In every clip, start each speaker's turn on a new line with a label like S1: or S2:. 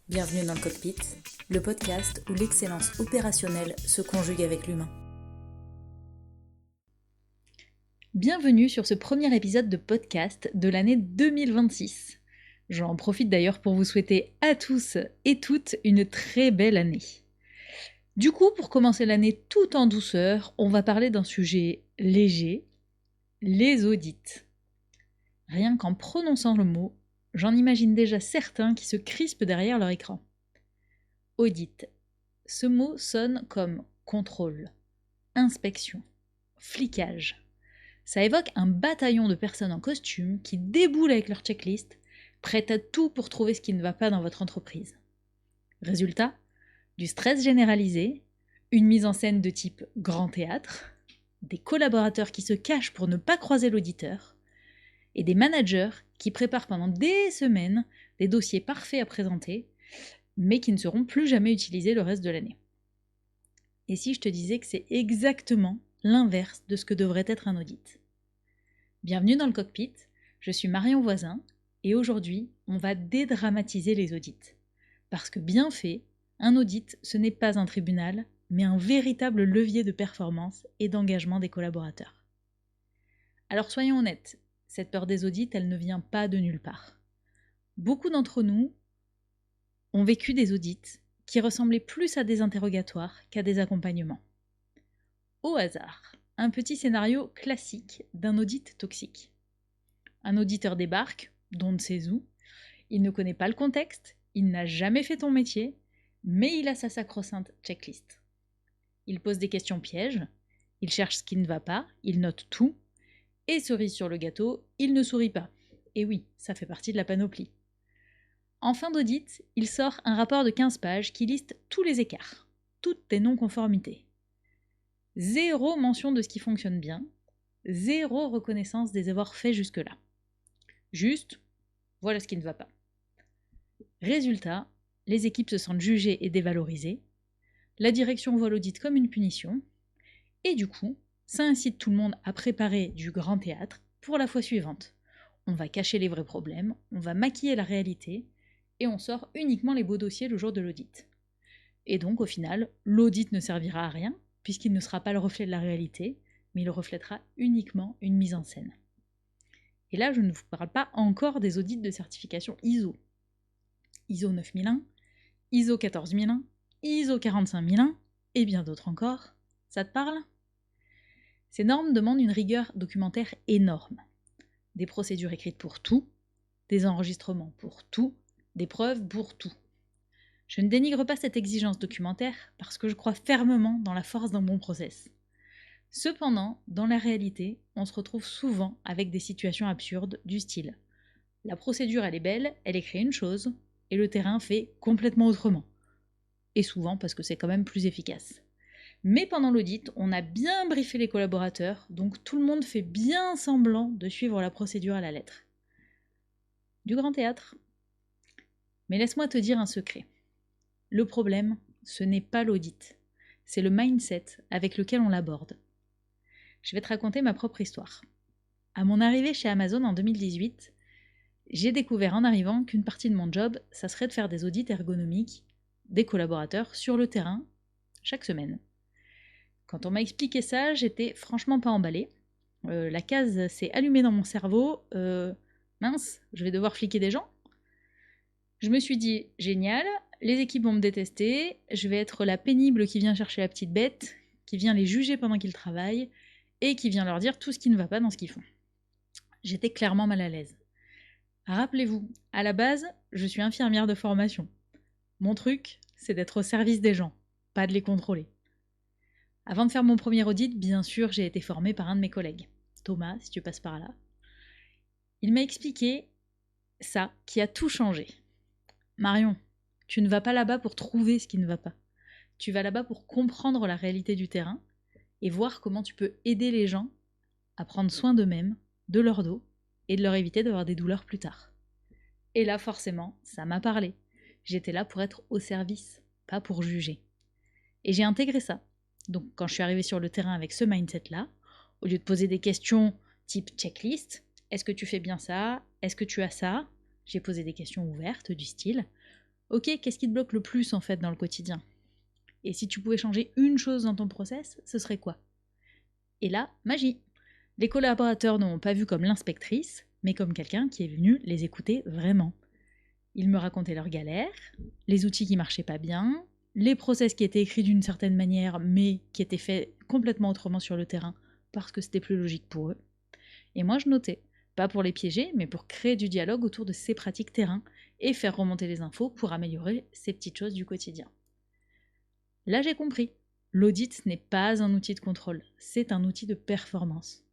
S1: Bienvenue dans le cockpit, le podcast où l'excellence opérationnelle se conjugue avec l'humain.
S2: Bienvenue sur ce premier épisode de podcast de l'année 2026. J'en profite d'ailleurs pour vous souhaiter à tous et toutes une très belle année. Du coup, pour commencer l'année tout en douceur, on va parler d'un sujet léger, les audits. Rien qu'en prononçant le mot, j'en imagine déjà certains qui se crispent derrière leur écran. Audit. Ce mot sonne comme contrôle, inspection, flicage. Ça évoque un bataillon de personnes en costume qui déboulent avec leur checklist, prêtes à tout pour trouver ce qui ne va pas dans votre entreprise. Résultat, du stress généralisé, une mise en scène de type grand théâtre, des collaborateurs qui se cachent pour ne pas croiser l'auditeur, et des managers qui préparent pendant des semaines des dossiers parfaits à présenter, mais qui ne seront plus jamais utilisés le reste de l'année. Et si je te disais que c'est exactement l'inverse de ce que devrait être un audit? Bienvenue dans le cockpit, je suis Marion Voisin, et aujourd'hui, on va dédramatiser les audits. Parce que bien fait, un audit, ce n'est pas un tribunal, mais un véritable levier de performance et d'engagement des collaborateurs. Alors soyons honnêtes, cette peur des audits, elle ne vient pas de nulle part. Beaucoup d'entre nous ont vécu des audits qui ressemblaient plus à des interrogatoires qu'à des accompagnements. Au hasard, un petit scénario classique d'un audit toxique. Un auditeur débarque, d'on ne sait où, il ne connaît pas le contexte, il n'a jamais fait ton métier, mais il a sa sacro-sainte checklist. Il pose des questions pièges, il cherche ce qui ne va pas, il note tout, et cerise sur le gâteau, il ne sourit pas. Et oui, ça fait partie de la panoplie. En fin d'audit, il sort un rapport de 15 pages qui liste tous les écarts, toutes tes non-conformités. Zéro mention de ce qui fonctionne bien, zéro reconnaissance des efforts faits jusque-là. Juste, voilà ce qui ne va pas. Résultat, les équipes se sentent jugées et dévalorisées, la direction voit l'audit comme une punition, et du coup, ça incite tout le monde à préparer du grand théâtre pour la fois suivante. On va cacher les vrais problèmes, on va maquiller la réalité, et on sort uniquement les beaux dossiers le jour de l'audit. Et donc, au final, l'audit ne servira à rien, puisqu'il ne sera pas le reflet de la réalité, mais il reflètera uniquement une mise en scène. Et là, je ne vous parle pas encore des audits de certification ISO. ISO 9001, ISO 14001, ISO 45001, et bien d'autres encore. Ça te parle ? Ces normes demandent une rigueur documentaire énorme. Des procédures écrites pour tout, des enregistrements pour tout, des preuves pour tout. Je ne dénigre pas cette exigence documentaire parce que je crois fermement dans la force d'un bon process. Cependant, dans la réalité, on se retrouve souvent avec des situations absurdes du style la procédure elle est belle, elle écrit une chose, et le terrain fait complètement autrement. Et souvent parce que c'est quand même plus efficace. Mais pendant l'audit, on a bien briefé les collaborateurs, donc tout le monde fait bien semblant de suivre la procédure à la lettre. Du grand théâtre. Mais laisse-moi te dire un secret. Le problème, ce n'est pas l'audit, c'est le mindset avec lequel on l'aborde. Je vais te raconter ma propre histoire. À mon arrivée chez Amazon en 2018, j'ai découvert en arrivant qu'une partie de mon job, ça serait de faire des audits ergonomiques des collaborateurs sur le terrain chaque semaine. Quand on m'a expliqué ça, j'étais franchement pas emballée. La case s'est allumée dans mon cerveau. Mince, je vais devoir fliquer des gens. Je me suis dit, génial, les équipes vont me détester, je vais être la pénible qui vient chercher la petite bête, qui vient les juger pendant qu'ils travaillent, et qui vient leur dire tout ce qui ne va pas dans ce qu'ils font. J'étais clairement mal à l'aise. Rappelez-vous, à la base, je suis infirmière de formation. Mon truc, c'est d'être au service des gens, pas de les contrôler. Avant de faire mon premier audit, bien sûr, j'ai été formée par un de mes collègues, Thomas, si tu passes par là. Il m'a expliqué ça, qui a tout changé. Marion, tu ne vas pas là-bas pour trouver ce qui ne va pas. Tu vas là-bas pour comprendre la réalité du terrain et voir comment tu peux aider les gens à prendre soin d'eux-mêmes, de leur dos, et de leur éviter d'avoir des douleurs plus tard. Et là, forcément, ça m'a parlé. J'étais là pour être au service, pas pour juger. Et j'ai intégré ça. Donc, quand je suis arrivée sur le terrain avec ce mindset-là, au lieu de poser des questions type checklist, est-ce que tu fais bien ça? Est-ce que tu as ça? J'ai posé des questions ouvertes du style Ok, qu'est-ce qui te bloque le plus en fait dans le quotidien? Et si tu pouvais changer une chose dans ton process, ce serait quoi? Et là, magie! Les collaborateurs ne m'ont pas vu comme l'inspectrice, mais comme quelqu'un qui est venu les écouter vraiment. Ils me racontaient leurs galères, les outils qui marchaient pas bien, les process qui étaient écrits d'une certaine manière, mais qui étaient faits complètement autrement sur le terrain, parce que c'était plus logique pour eux. Et moi, je notais, pas pour les piéger, mais pour créer du dialogue autour de ces pratiques terrain et faire remonter les infos pour améliorer ces petites choses du quotidien. Là, j'ai compris. L'audit n'est pas un outil de contrôle, c'est un outil de performance.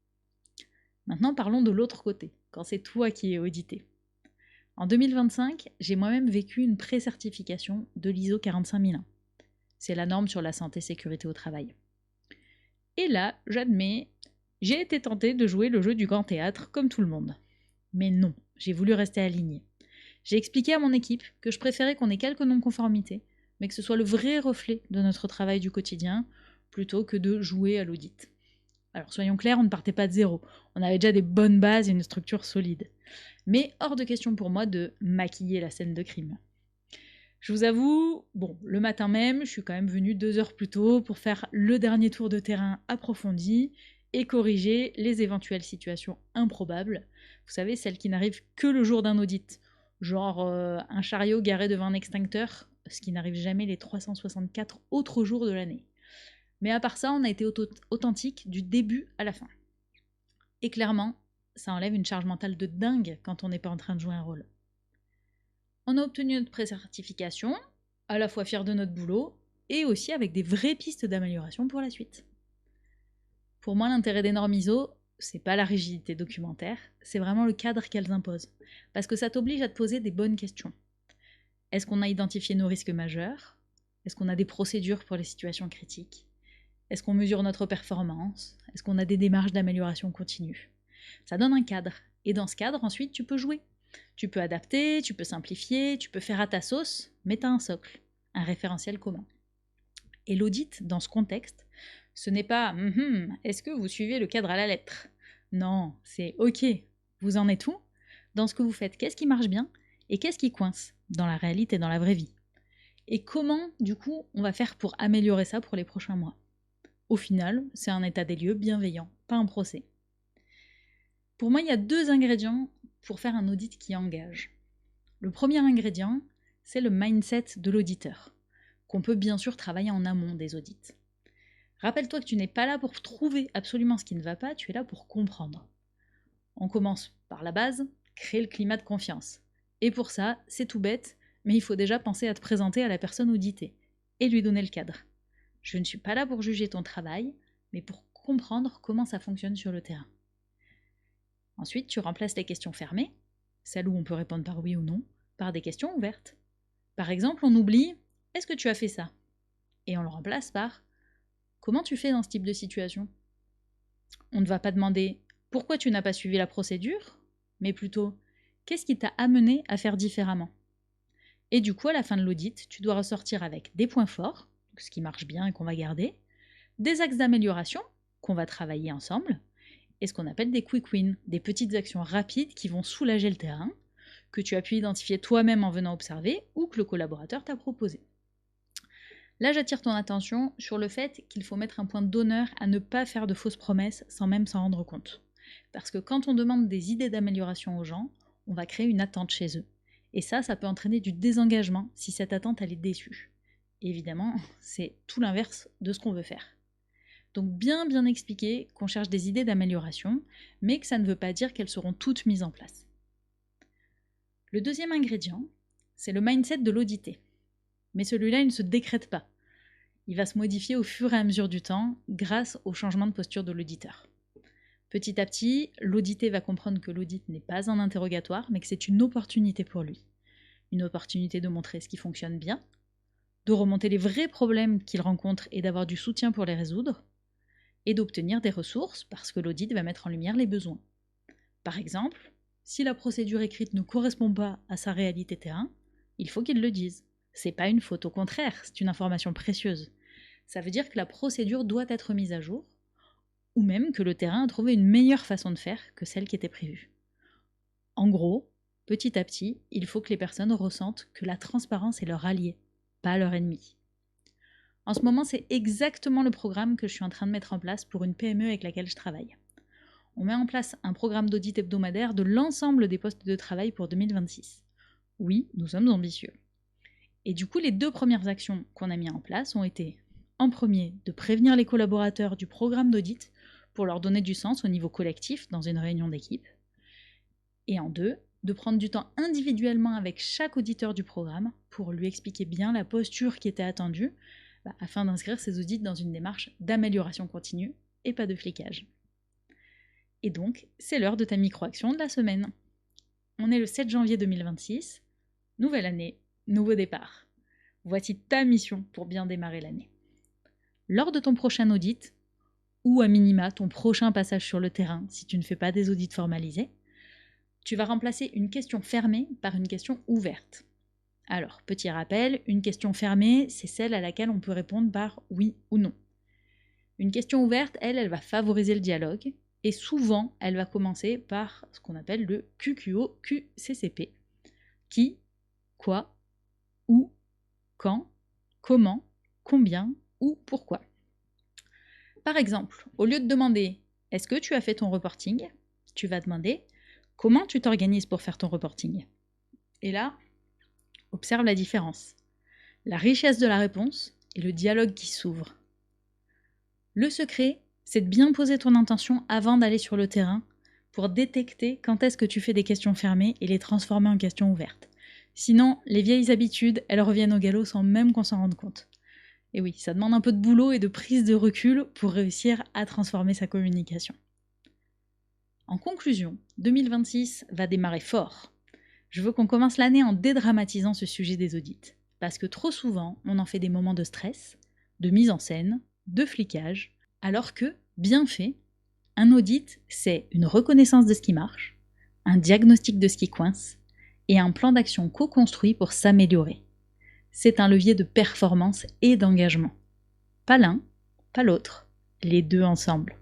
S2: Maintenant, parlons de l'autre côté, quand c'est toi qui es audité. En 2025, j'ai moi-même vécu une pré-certification de l'ISO 45001. C'est la norme sur la santé et sécurité au travail. Et là, j'admets, j'ai été tentée de jouer le jeu du grand théâtre comme tout le monde. Mais non, j'ai voulu rester alignée. J'ai expliqué à mon équipe que je préférais qu'on ait quelques non-conformités, mais que ce soit le vrai reflet de notre travail du quotidien, plutôt que de jouer à l'audit. Alors soyons clairs, on ne partait pas de zéro. On avait déjà des bonnes bases et une structure solide. Mais hors de question pour moi de maquiller la scène de crime. Je vous avoue, bon, le matin même, je suis quand même venue 2 heures plus tôt pour faire le dernier tour de terrain approfondi et corriger les éventuelles situations improbables. Vous savez, celles qui n'arrivent que le jour d'un audit. Genre un chariot garé devant un extincteur, ce qui n'arrive jamais les 364 autres jours de l'année. Mais à part ça, on a été authentique du début à la fin. Et clairement, ça enlève une charge mentale de dingue quand on n'est pas en train de jouer un rôle. On a obtenu notre pré-certification, à la fois fiers de notre boulot, et aussi avec des vraies pistes d'amélioration pour la suite. Pour moi, l'intérêt des normes ISO, c'est pas la rigidité documentaire, c'est vraiment le cadre qu'elles imposent. Parce que ça t'oblige à te poser des bonnes questions. Est-ce qu'on a identifié nos risques majeurs? Est-ce qu'on a des procédures pour les situations critiques? Est-ce qu'on mesure notre performance? Est-ce qu'on a des démarches d'amélioration continue? Ça donne un cadre. Et dans ce cadre, ensuite, tu peux jouer. Tu peux adapter, tu peux simplifier, tu peux faire à ta sauce, mais tu as un socle, un référentiel commun. Et l'audit, dans ce contexte, ce n'est pas est-ce que vous suivez le cadre à la lettre? Non, c'est ok, vous en êtes où? Dans ce que vous faites, qu'est-ce qui marche bien et qu'est-ce qui coince dans la réalité, dans la vraie vie? Et comment, du coup, on va faire pour améliorer ça pour les prochains mois? Au final, c'est un état des lieux bienveillant, pas un procès. Pour moi, il y a 2 ingrédients pour faire un audit qui engage. Le premier ingrédient, c'est le mindset de l'auditeur, qu'on peut bien sûr travailler en amont des audits. Rappelle-toi que tu n'es pas là pour trouver absolument ce qui ne va pas, tu es là pour comprendre. On commence par la base, créer le climat de confiance. Et pour ça, c'est tout bête, mais il faut déjà penser à te présenter à la personne auditée et lui donner le cadre. Je ne suis pas là pour juger ton travail, mais pour comprendre comment ça fonctionne sur le terrain. Ensuite, tu remplaces les questions fermées, celles où on peut répondre par oui ou non, par des questions ouvertes. Par exemple, on oublie « Est-ce que tu as fait ça ?» et on le remplace par « Comment tu fais dans ce type de situation ?» On ne va pas demander « Pourquoi tu n'as pas suivi la procédure ?» mais plutôt « Qu'est-ce qui t'a amené à faire différemment ?» Et du coup, à la fin de l'audit, tu dois ressortir avec des points forts, ce qui marche bien et qu'on va garder, des axes d'amélioration qu'on va travailler ensemble, et ce qu'on appelle des quick wins, des petites actions rapides qui vont soulager le terrain, que tu as pu identifier toi-même en venant observer ou que le collaborateur t'a proposé. Là, j'attire ton attention sur le fait qu'il faut mettre un point d'honneur à ne pas faire de fausses promesses sans même s'en rendre compte. Parce que quand on demande des idées d'amélioration aux gens, on va créer une attente chez eux. Et ça peut entraîner du désengagement si cette attente elle est déçue. Et évidemment, c'est tout l'inverse de ce qu'on veut faire. Donc bien expliquer qu'on cherche des idées d'amélioration, mais que ça ne veut pas dire qu'elles seront toutes mises en place. Le deuxième ingrédient, c'est le mindset de l'audité. Mais celui-là, il ne se décrète pas. Il va se modifier au fur et à mesure du temps grâce au changement de posture de l'auditeur. Petit à petit, l'audité va comprendre que l'audit n'est pas un interrogatoire, mais que c'est une opportunité pour lui. Une opportunité de montrer ce qui fonctionne bien, de remonter les vrais problèmes qu'il rencontre et d'avoir du soutien pour les résoudre, et d'obtenir des ressources parce que l'audit va mettre en lumière les besoins. Par exemple, si la procédure écrite ne correspond pas à sa réalité terrain, il faut qu'il le dise. C'est pas une faute, au contraire, c'est une information précieuse. Ça veut dire que la procédure doit être mise à jour, ou même que le terrain a trouvé une meilleure façon de faire que celle qui était prévue. En gros, petit à petit, il faut que les personnes ressentent que la transparence est leur allié, pas leur ennemi. En ce moment, c'est exactement le programme que je suis en train de mettre en place pour une PME avec laquelle je travaille. On met en place un programme d'audit hebdomadaire de l'ensemble des postes de travail pour 2026. Oui, nous sommes ambitieux. Et du coup, les 2 premières actions qu'on a mises en place ont été, en premier, de prévenir les collaborateurs du programme d'audit pour leur donner du sens au niveau collectif dans une réunion d'équipe. Et en 2, de prendre du temps individuellement avec chaque auditeur du programme pour lui expliquer bien la posture qui était attendue, afin d'inscrire ces audits dans une démarche d'amélioration continue et pas de flicage. Et donc, c'est l'heure de ta micro-action de la semaine. On est le 7 janvier 2026, nouvelle année, nouveau départ. Voici ta mission pour bien démarrer l'année. Lors de ton prochain audit, ou à minima ton prochain passage sur le terrain si tu ne fais pas des audits formalisés, tu vas remplacer une question fermée par une question ouverte. Alors, petit rappel, une question fermée, c'est celle à laquelle on peut répondre par oui ou non. Une question ouverte, elle va favoriser le dialogue, et souvent, elle va commencer par ce qu'on appelle le QQO-QCCP. Qui, quoi, où, quand, comment, combien ou pourquoi. Par exemple, au lieu de demander « Est-ce que tu as fait ton reporting ?», tu vas demander « Comment tu t'organises pour faire ton reporting ?» Et là, observe la différence. La richesse de la réponse et le dialogue qui s'ouvre. Le secret, c'est de bien poser ton intention avant d'aller sur le terrain pour détecter quand est-ce que tu fais des questions fermées et les transformer en questions ouvertes. Sinon, les vieilles habitudes, elles reviennent au galop sans même qu'on s'en rende compte. Et oui, ça demande un peu de boulot et de prise de recul pour réussir à transformer sa communication. En conclusion, 2026 va démarrer fort. Je veux qu'on commence l'année en dédramatisant ce sujet des audits. Parce que trop souvent, on en fait des moments de stress, de mise en scène, de flicage, alors que, bien fait, un audit, c'est une reconnaissance de ce qui marche, un diagnostic de ce qui coince, et un plan d'action co-construit pour s'améliorer. C'est un levier de performance et d'engagement. Pas l'un, pas l'autre, les 2 ensemble.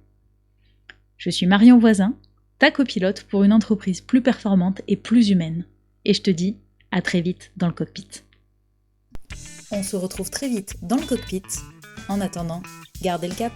S2: Je suis Marion Voisin, ta copilote pour une entreprise plus performante et plus humaine. Et je te dis à très vite dans le cockpit.
S1: On se retrouve très vite dans le cockpit. En attendant, gardez le cap.